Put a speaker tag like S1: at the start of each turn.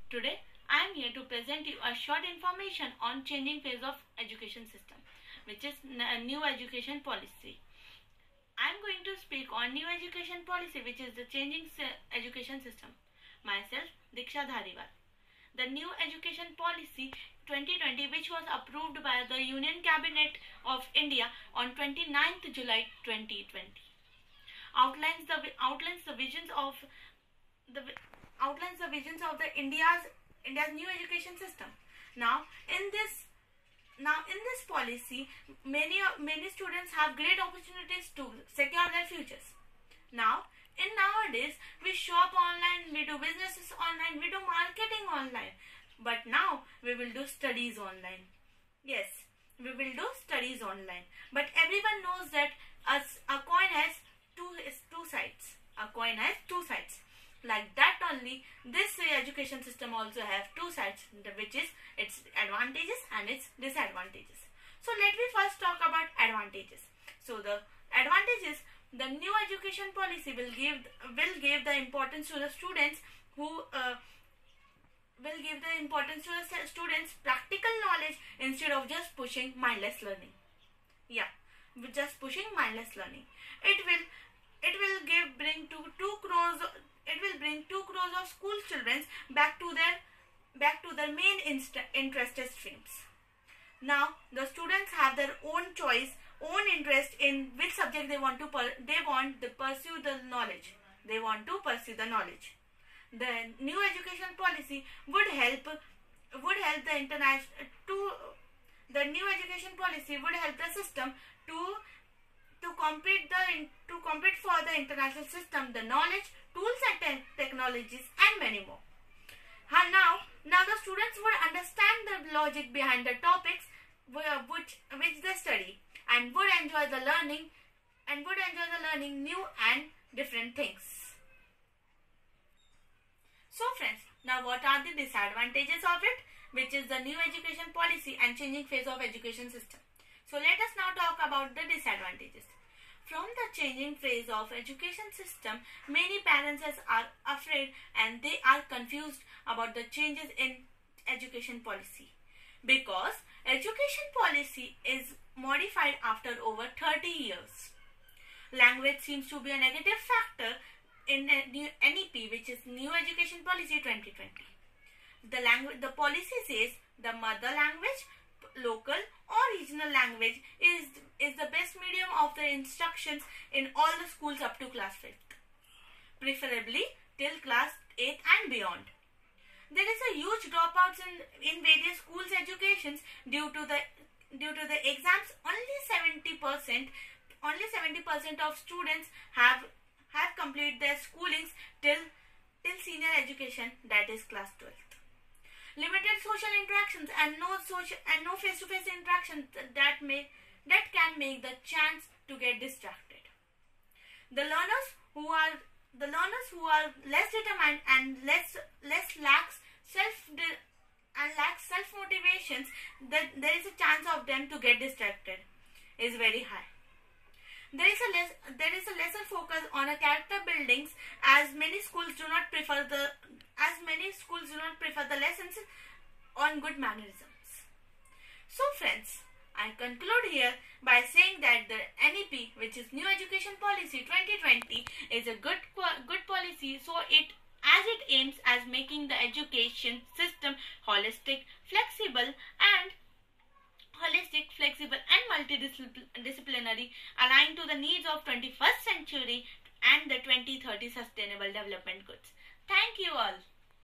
S1: Today, I am here to present you a short information on changing phase of education system, which is new education policy. I am going to speak on new education policy, which is the changing education system. Myself, Diksha Dhariwal. The new education policy 2020, which was approved by the Union Cabinet of India on 29th July 2020, outlines the visions of the India's new education system. Now in this policy, many students have great opportunities to secure their futures. Nowadays, we shop online, we do businesses online, we do marketing online. But now we will do studies online. Yes, we will do studies online. But everyone knows that a coin has two sides. A coin has two sides. Like that only, this education system also have two sides, which is its advantages and its disadvantages. So let me first talk about advantages. So the advantages, the new education policy will give the importance to the students practical knowledge instead of just pushing mindless learning. Yeah, just pushing mindless learning. It will bring 2 crores of school children back to their main interested streams. Now the students have their own choice, own interest in which subject they want to pursue the knowledge. They want to pursue the knowledge. The new education policy would help the system to compete for the international system, the knowledge, tools and technologies, and many more. Now the students would understand the logic behind the topics which they study, and would enjoy the learning new and different things. So friends, now what are the disadvantages of it, which is the new education policy and changing phase of education system? So let us now talk about the disadvantages. From the changing phase of education system, many parents are afraid and they are confused about the changes in education policy, because education policy is modified after over 30 years. Language seems to be a negative factor in NEP, which is New Education Policy 2020. The policy says the mother language, local or regional language is the best medium of the instructions in all the schools up to class 5th, preferably till class 8th and beyond. There is a huge dropouts in various schools educations due to the exams. Only 70% of students have completed their schoolings till senior education, that is class 12th. Limited social interactions and no face-to-face interactions that can make the chance to get distracted. The learners who are less determined and lacks self motivations, that there is a chance of them to get distracted is very high. There is a lesser focus on a character buildings, as many schools do not prefer the lessons on good mannerisms. So friends, I conclude here by saying that the NEP, which is New Education Policy 2020, is a good policy. So it aims as making the education system holistic, flexible, and multidisciplinary, aligned to the needs of 21st century and the 2030 Sustainable Development Goals. Thank you all.